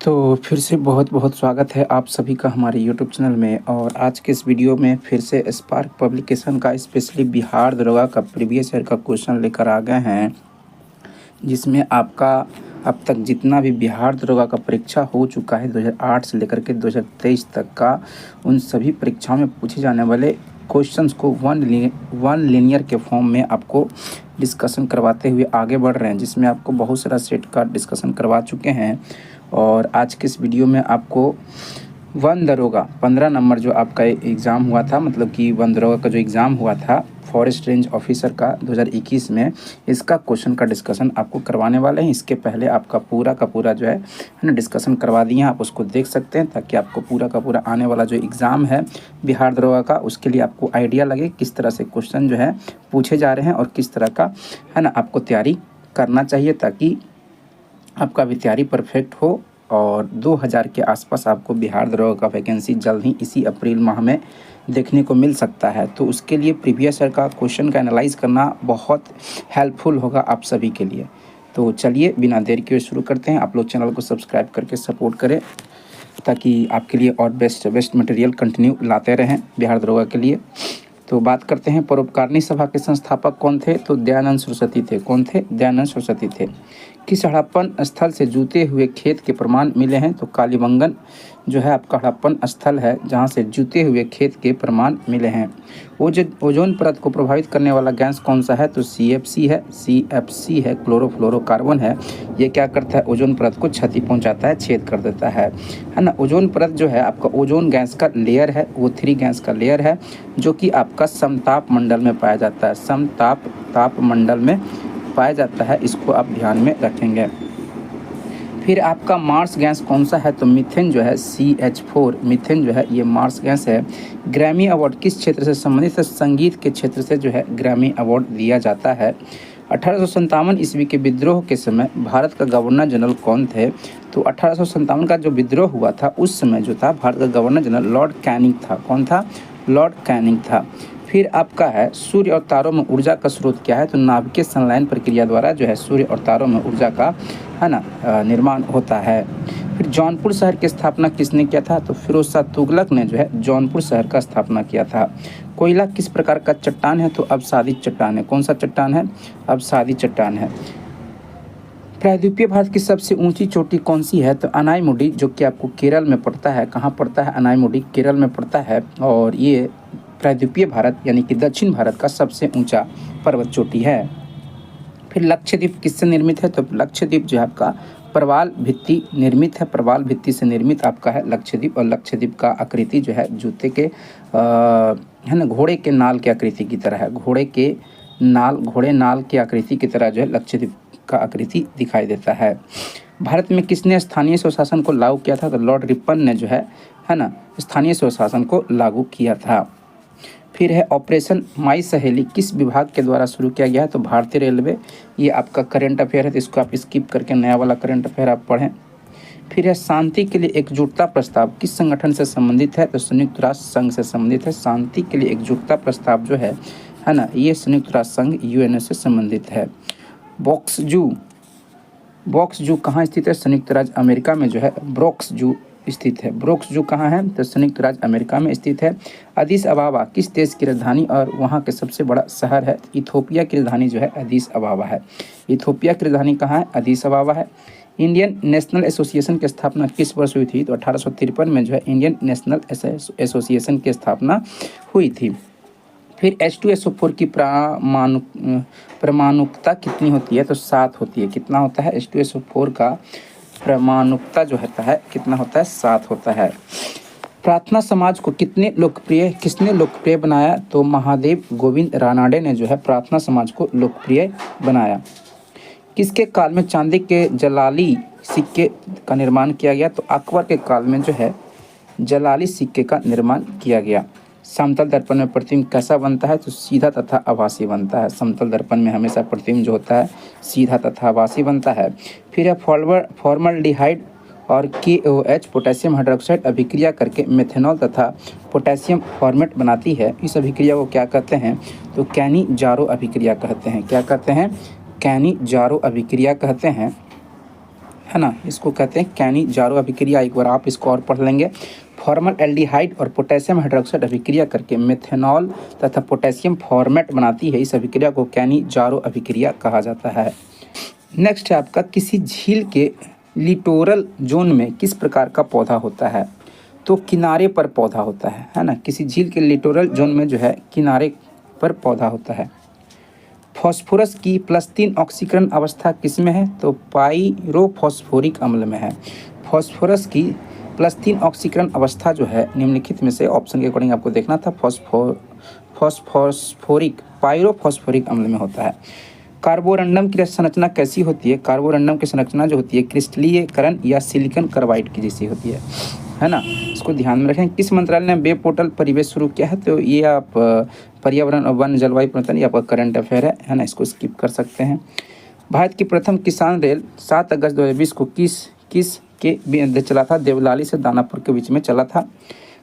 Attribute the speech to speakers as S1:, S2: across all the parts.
S1: तो फिर से बहुत बहुत स्वागत है आप सभी का हमारे यूट्यूब चैनल में। और आज के इस वीडियो में फिर से स्पार्क पब्लिकेशन का स्पेशली बिहार दरोगा का प्रीवियस ईयर का क्वेश्चन लेकर आ गए हैं, जिसमें आपका अब तक जितना भी बिहार दरोगा का परीक्षा हो चुका है 2008 से लेकर के 2023 तक का, उन सभी परीक्षाओं में पूछे जाने वाले क्वेश्चंस को वन लीनियर के फॉर्म में आपको डिस्कशन करवाते हुए आगे बढ़ रहे हैं, जिसमें आपको बहुत सारा सेट का डिस्कशन करवा चुके हैं। और आज के इस वीडियो में आपको वन दरोगा 15 नंबर जो आपका एग्ज़ाम हुआ था, मतलब कि वन दरोगा का जो एग्ज़ाम हुआ था फॉरेस्ट रेंज ऑफिसर का 2021 में, इसका क्वेश्चन का डिस्कशन आपको करवाने वाले हैं। इसके पहले आपका पूरा का पूरा जो है ना डिस्कशन करवा दिए हैं, आप उसको देख सकते हैं, ताकि आपको पूरा का पूरा आने वाला जो एग्ज़ाम है बिहार दरोगा का, उसके लिए आपको आइडिया लगे किस तरह से क्वेश्चन जो है पूछे जा रहे हैं और किस तरह का है ना आपको तैयारी करना चाहिए, ताकि आपका भी तैयारी परफेक्ट हो। और 2000 के आसपास आपको बिहार दरोगा का वैकेंसी जल्द ही इसी अप्रैल माह में देखने को मिल सकता है। तो उसके लिए प्रीवियस ईयर का क्वेश्चन का एनालाइज करना बहुत हेल्पफुल होगा आप सभी के लिए। तो चलिए बिना देर किए शुरू करते हैं। आप लोग चैनल को सब्सक्राइब करके सपोर्ट करें, ताकि आपके लिए और बेस्ट मटेरियल कंटिन्यू लाते रहें बिहार दरोगा के लिए। तो बात करते हैं परोपकारिणी सभा के संस्थापक कौन थे, तो दयानंद सरस्वती थे। कौन थे? दयानंद सरस्वती थे। किस हड़प्पन स्थल से जूते हुए खेत के प्रमाण मिले हैं, तो कालीबंगन जो है आपका हड़प्पन स्थल है जहां से जूते हुए खेत के प्रमाण मिले हैं। ओजोन परत को प्रभावित करने वाला गैस कौन सा है, तो CFC है। CFC है, क्लोरोफ्लोरोकार्बन है। ये क्या करता है, ओजोन परत को क्षति पहुंचाता है, छेद कर देता है ना। ओजोन परत जो है आपका ओजोन गैस का लेयर है, वो 3 गैस का लेयर है, जो कि आपका समताप मंडल में पाया जाता है। समताप मंडल में पाया जाता है, इसको आप ध्यान में रखेंगे। फिर आपका मार्स गैस कौन सा है, तो मीथेन जो है CH4, मीथेन जो है ये मार्स गैस है। ग्रैमी अवार्ड किस क्षेत्र से संबंधित है, संगीत के क्षेत्र से जो है ग्रैमी अवार्ड दिया जाता है। 1857 ईस्वी के विद्रोह के समय भारत का गवर्नर जनरल कौन थे, तो 1857 का जो विद्रोह हुआ था उस समय जो था भारत का गवर्नर जनरल लॉर्ड कैनिंग था। कौन था? लॉर्ड कैनिंग था। फिर आपका है सूर्य और तारों में ऊर्जा का स्रोत क्या है, तो नाभिकीय संलयन प्रक्रिया द्वारा जो है सूर्य और तारों में ऊर्जा का है ना निर्माण होता है। फिर जौनपुर शहर की स्थापना किसने किया था, तो फिरोज शाह तुगलक ने जो है जौनपुर शहर का स्थापना किया था। कोयला किस प्रकार का चट्टान है, तो अवसादी चट्टान है। कौन सा चट्टान है? अवसादी चट्टान है। प्रायद्वीपीय भारत की सबसे ऊंची चोटी कौन सी है, तो अनाईमुडी, जो कि आपको केरल में पड़ता है। कहाँ पड़ता है? अनाईमुडी केरल में पड़ता है। और ये प्रायद्वीपीय भारत यानी कि दक्षिण भारत का सबसे ऊंचा पर्वत चोटी है। फिर लक्षद्वीप किससे निर्मित है, तो लक्षद्वीप जो है आपका प्रवाल भित्ति निर्मित है। प्रवाल भित्ति से निर्मित आपका है लक्षद्वीप। और लक्षद्वीप का आकृति जो है जूते के है ना घोड़े के नाल की आकृति की तरह है। घोड़े नाल की आकृति की तरह जो है लक्षद्वीप का आकृति दिखाई देता है। भारत में किसने स्थानीय स्वशासन को लागू किया था, तो लॉर्ड रिपन ने जो है ना स्थानीय स्वशासन को लागू किया था। फिर है ऑपरेशन माई सहेली किस विभाग के द्वारा शुरू किया गया है, तो भारतीय रेलवे। ये आपका करंट अफेयर है, तो इसको आप स्किप करके नया वाला करंट अफेयर आप पढ़ें। फिर है शांति के लिए एकजुटता प्रस्ताव किस संगठन से संबंधित है, तो संयुक्त राष्ट्र संघ से संबंधित है। शांति के लिए एकजुटता प्रस्ताव जो है ना ये संयुक्त राष्ट्र संघ UN से संबंधित है। बॉक्स जू कहाँ स्थित है, संयुक्त राज्य अमेरिका में जो है ब्रोक्स जू स्थित है। ब्रोक्स जू कहाँ है, तो संयुक्त राज्य अमेरिका में स्थित है। अदीस अबाबा किस देश की राजधानी और वहाँ के सबसे बड़ा शहर है, इथोपिया की राजधानी जो है अदीस अबाबा है। इथोपिया की राजधानी कहाँ है? अदीस अबाबा है। इंडियन नेशनल एसोसिएशन की स्थापना किस वर्ष हुई थी, तो 1853 में जो है इंडियन नेशनल एसोसिएशन की स्थापना हुई थी। फिर H2SO4 की परमाणुकता कितनी होती है, तो 7 होती है। कितना होता है? H2SO4 का परमाणुकता जो होता है कितना होता है? 7 होता है। प्रार्थना समाज को किसने लोकप्रिय बनाया, तो महादेव गोविंद रानाडे ने जो है प्रार्थना समाज को लोकप्रिय बनाया। किसके काल में चांदी के जलाली सिक्के का निर्माण किया गया, तो अकबर के काल में जो है जलाली सिक्के का निर्माण किया गया। समतल दर्पण में प्रतिबिंब कैसा बनता है, तो सीधा तथा आभासी बनता है। समतल दर्पण में हमेशा प्रतिबिंब जो होता है सीधा तथा आभासी बनता है। फिर है फॉर्मल्डिहाइड और KOH पोटेशियम हाइड्रोक्साइड अभिक्रिया करके मेथनॉल तथा पोटेशियम फॉर्मेट बनाती है। इस अभिक्रिया को क्या कहते हैं, तो कैनी-जारो अभिक्रिया कहते हैं। क्या कहते हैं? कैनी-जारो अभिक्रिया कहते हैं, है ना, इसको कहते हैं कैनी जारो अभिक्रिया। एक बार आप इसको और पढ़ लेंगे। फॉर्मल एल्डिहाइड और पोटेशियम हाइड्रोक्साइड अभिक्रिया करके मेथनॉल तथा पोटेशियम फॉर्मेट बनाती है। इस अभिक्रिया को कैनी जारो अभिक्रिया कहा जाता है। नेक्स्ट है आपका, किसी झील के लिटोरल जोन में किस प्रकार का पौधा होता है? तो किनारे पर पौधा होता है ना। किसी झील के लिटोरल जोन में जो है किनारे पर पौधा होता है। फॉस्फोरस की +3 ऑक्सीकरण अवस्था किसमें है? तो पाइरोफॉस्फोरिक अम्ल में है। फॉस्फोरस की +3 ऑक्सीकरण अवस्था जो है निम्नलिखित में से ऑप्शन के अकॉर्डिंग आपको देखना था। फॉस्फोरिक पाइरोफॉस्फोरिक अम्ल में होता है। कार्बोरंडम की संरचना कैसी होती है? कार्बोरंडम की संरचना जो होती है क्रिस्टलीकरण या सिलिकॉन कार्बाइड की जैसी होती है ना। इसको ध्यान में रखें। किस मंत्रालय ने वेब पोर्टल परिवेश शुरू किया है? तो ये आप पर्यावरण और वन जलवायु परिवर्तन, ये आपका करंट अफेयर है ना, इसको स्किप कर सकते हैं। भारत की प्रथम किसान रेल 7 अगस्त 2020 को किस के बीच चला था? देवलाली से दानापुर के बीच में चला था।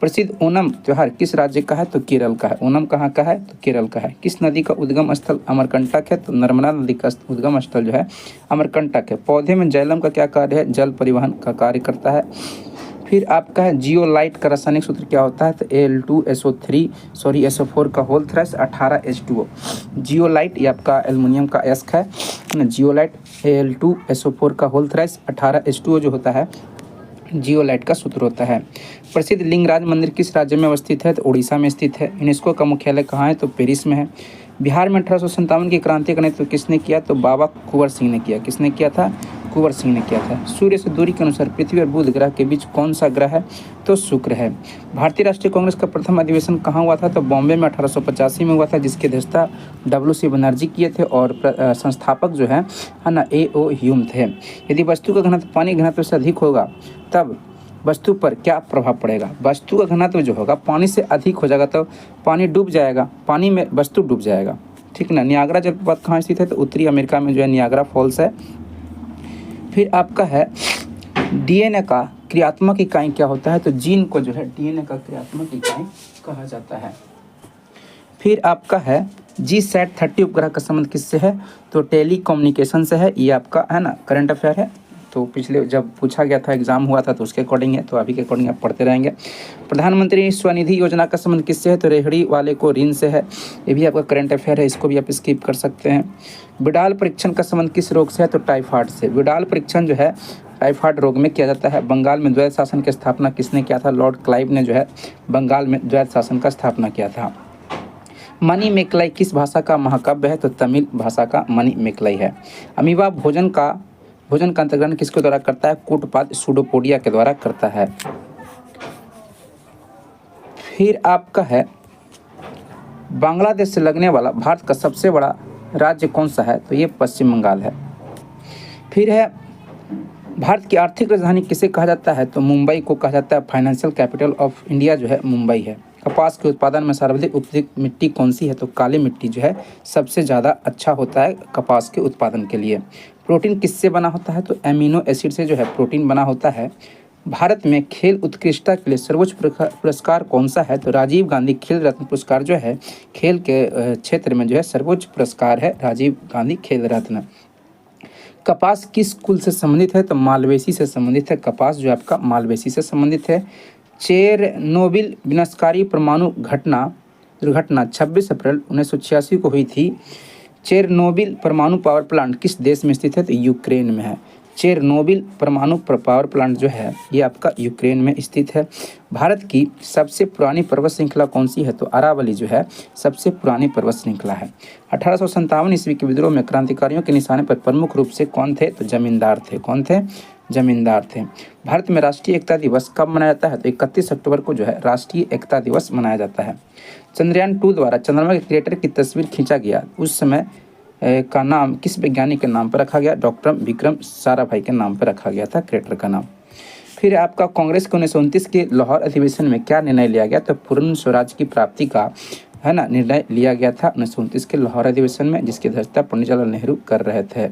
S1: प्रसिद्ध ओणम त्यौहार किस राज्य का है? तो केरल का है। ओणम कहाँ का है? तो केरल का है। किस नदी का उद्गम स्थल अमरकंटक है? तो नर्मदा नदी का उद्गम स्थल जो है अमरकंटक है। पौधे में जाइलम का क्या कार्य है? जल परिवहन का कार्य करता है। फिर आपका है जियोलाइट का रासायनिक सूत्र क्या होता है? तो SO4 का होल थ्राइस 18H2O। जियोलाइट ये आपका एल्युमिनियम का अयस्क है ना। जियोलाइट Al2SO4 का होल थ्राइस 18H2O जो होता है जियोलाइट का सूत्र होता है। प्रसिद्ध लिंगराज मंदिर किस राज्य में अवस्थित है? तो उड़ीसा में स्थित है। यूनेस्को का मुख्यालय कहाँ है? तो पेरिस में है। बिहार में 1857 की क्रांति का नेतृत्व किसने किया? तो बाबा कुंवर सिंह ने किया। किसने किया था? कुंवर सिंह ने किया था। सूर्य से दूरी के अनुसार पृथ्वी और बुध ग्रह के बीच कौन सा ग्रह है? तो शुक्र है। भारतीय राष्ट्रीय कांग्रेस का प्रथम अधिवेशन कहाँ हुआ था? तो बॉम्बे में 1885 में हुआ था, जिसकी अध्यक्षता WC बनर्जी किए थे और संस्थापक जो है ना A.O. ह्यूम थे। यदि वस्तु का घनत्व पानी घनत्व से अधिक होगा तब वस्तु पर क्या प्रभाव पड़ेगा? वस्तु का घनत्व जो होगा पानी से अधिक हो जाएगा तो पानी डूब जाएगा, पानी में वस्तु डूब जाएगा, ठीक ना। नियाग्रा जलप्रपात कहाँ स्थित है? तो उत्तरी अमेरिका में जो है नियाग्रा फॉल्स है। फिर आपका है DNA का क्रियात्मक इकाई क्या होता है? तो जीन को जो है DNA का क्रियात्मक इकाई कहा जाता है। फिर आपका है GSAT-30 उपग्रह का संबंध किससे है? तो टेली कम्युनिकेशन से है। ये आपका है ना करंट अफेयर है। तो पिछले जब पूछा गया था, एग्जाम हुआ था, तो उसके अकॉर्डिंग है, तो अभी के अकॉर्डिंग आप पढ़ते रहेंगे। प्रधानमंत्री स्वनिधि योजना का संबंध किससे है? तो रेहड़ी वाले को ऋण से है। ये भी आपका करंट अफेयर है, इसको भी आप स्किप कर सकते हैं। विडाल परीक्षण का संबंध किस रोग से है? तो टाइफाइड से। विडाल परीक्षण जो है टाइफाइड रोग में किया जाता है। बंगाल में द्वैध शासन की स्थापना किसने किया था? लॉर्ड क्लाइव ने जो है बंगाल में द्वैध शासन का स्थापना किया था। मणि मेकलाई किस भाषा का महाकाव्य है? तो तमिल भाषा का मणि मेकलाई है। अमीबा भोजन का अंतर्ग्रहण किसके द्वारा करता है? कूटपाद सूडोपोडिया के द्वारा करता है। फिर आपका है बांग्लादेश से लगने वाला भारत का सबसे बड़ा राज्य कौन सा है? तो ये पश्चिम बंगाल है। फिर है भारत की आर्थिक राजधानी किसे कहा जाता है? तो मुंबई को कहा जाता है। फाइनेंशियल कैपिटल ऑफ इंडिया जो है मुंबई है। कपास के उत्पादन में सर्वाधिक उपयुक्त मिट्टी कौन सी है? तो काली मिट्टी जो है सबसे ज़्यादा अच्छा होता है कपास के उत्पादन के लिए। प्रोटीन किससे बना होता है? तो एमिनो एसिड से जो है प्रोटीन बना होता है। भारत में खेल उत्कृष्टता के लिए सर्वोच्च पुरस्कार कौन सा है? तो राजीव गांधी खेल रत्न पुरस्कार जो है खेल के क्षेत्र में जो है सर्वोच्च पुरस्कार है राजीव गांधी खेल रत्न। कपास किस कुल से संबंधित है? तो मालवेसी से संबंधित है। कपास जो आपका मालवेसी से संबंधित है। चेरनोबिल विनाशकारी परमाणु दुर्घटना 26 अप्रैल 1986 को हुई थी। चेरनोबिल परमाणु पावर प्लांट किस देश में स्थित है? तो यूक्रेन में है। चेरनोबिल परमाणु पावर प्लांट जो है ये आपका यूक्रेन में स्थित है। भारत की सबसे पुरानी पर्वत श्रृंखला कौन सी है? तो अरावली जो है सबसे पुरानी पर्वत श्रृंखला है। 1857 ईस्वी के विद्रोह में क्रांतिकारियों के निशाने पर प्रमुख रूप से कौन थे? तो जमींदार थे। कौन थे? जमींदार थे। भारत में राष्ट्रीय एकता दिवस कब मनाया जाता है? तो 31 अक्टूबर को जो है राष्ट्रीय एकता दिवस मनाया जाता है। चंद्रयान 2 द्वारा चंद्रमा के क्रेटर की तस्वीर खींचा गया, उस समय का नाम किस वैज्ञानिक के नाम पर रखा गया? डॉक्टर विक्रम साराभाई के नाम पर रखा गया था क्रेटर का नाम। फिर आपका कांग्रेस के 1929 के लाहौर अधिवेशन में क्या निर्णय लिया गया? तो पूर्ण स्वराज की प्राप्ति का है ना निर्णय लिया गया था 1929 के लाहौर अधिवेशन में, जिसकी अध्यक्षता पंडित जवाहरलाल नेहरू कर रहे थे।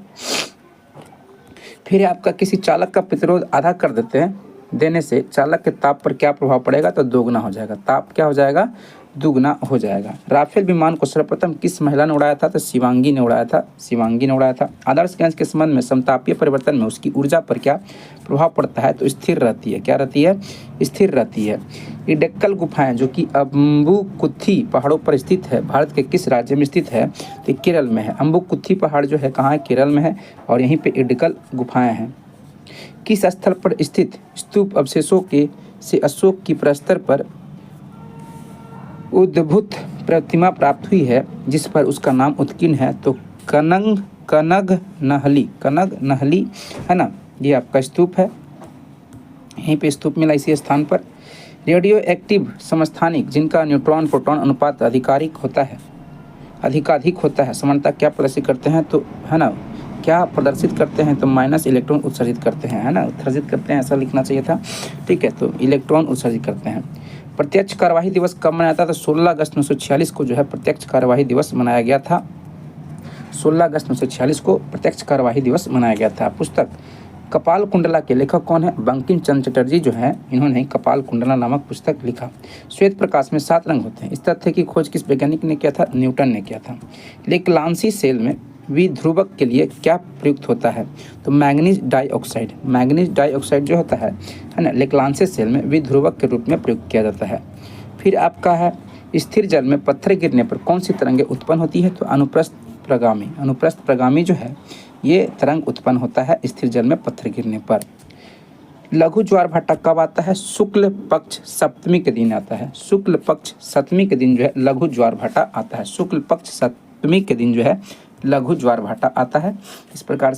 S1: फिर आपका किसी चालक का प्रतिरोध आधा कर देते हैं देने से चालक के ताप पर क्या प्रभाव पड़ेगा, तो दोगुना हो जाएगा। ताप क्या हो जाएगा, दुगना हो जाएगा। राफेल विमान को सर्वप्रथम किस महिला ने उड़ाया था, तो शिवांगी ने उड़ाया था, शिवांगी ने उड़ाया था। आदर्श गैस के संबंध में समतापीय परिवर्तन में उसकी ऊर्जा पर क्या प्रभाव पड़ता है, तो स्थिर रहती है। क्या रहती है, स्थिर रहती है। इडक्कल गुफाएं जो कि अम्बुकुथी पहाड़ों पर स्थित है, भारत के किस राज्य में स्थित है, तो केरल में है। अम्बुकुथी पहाड़ जो है कहाँ है, केरल में है, और यहीं पे इडक्कल गुफाएं हैं। किस स्थल पर स्थित स्तूप अवशेषों के से अशोक की प्रस्तर पर उद्भूत प्रतिमा प्राप्त हुई है, जिस पर उसका नाम उत्कीर्ण है, तो कनगनहली है ना, ये आपका स्तूप है, यहीं पे स्तूप मिला इसी स्थान पर। रेडियो एक्टिव समस्थानिक जिनका न्यूट्रॉन प्रोटॉन अनुपात अधिकाधिक होता है, समानता क्या प्रदर्शित करते हैं, तो है ना, क्या प्रदर्शित करते हैं, तो माइनस इलेक्ट्रॉन उत्सर्जित करते हैं, है ना, उत्सर्जित करते हैं, ऐसा लिखना चाहिए था। ठीक है, तो इलेक्ट्रॉन उत्सर्जित करते हैं। प्रत्यक्ष कार्यवाही दिवस कब मनाया था, तो 16 अगस्त 1946 को जो है प्रत्यक्ष कार्यवाही दिवस मनाया गया था। 16 अगस्त 1946 को प्रत्यक्ष कार्यवाही दिवस मनाया गया था। पुस्तक कपाल कुंडला के लेखक कौन है, बंकिम चंद्र चटर्जी जो है, इन्होंने कपाल कुंडला नामक पुस्तक लिखा। श्वेत प्रकाश में 7 रंग होते हैं, इस तथ्य की खोज किस वैज्ञानिक ने किया था, न्यूटन ने किया था। लेक्लांसी सेल में विध्रुवक के लिए क्या प्रयुक्त होता है, तो मैंगनीज डाइऑक्साइड। मैंगनीज डाइऑक्साइड जो होता है ना, लेक्लांसी सेल में विध्रुवक के रूप में प्रयुक्त किया जाता है। फिर आपका है स्थिर जल में पत्थर गिरने पर कौन सी तरंगें उत्पन्न होती है, तो अनुप्रस्थ प्रगामी। अनुप्रस्थ प्रगामी जो है ये तरंग उत्पन्न होता है स्थिर जल में पत्थर गिरने पर। लघु ज्वार भाटा कब आता है, शुक्ल पक्ष सप्तमी के दिन आता है। शुक्ल पक्ष सप्तमी के दिन जो है लघु ज्वार भाटा आता है। शुक्ल पक्ष सप्तमी के दिन जो है लघु ज्वार भाटा आता है। इस प्रकार से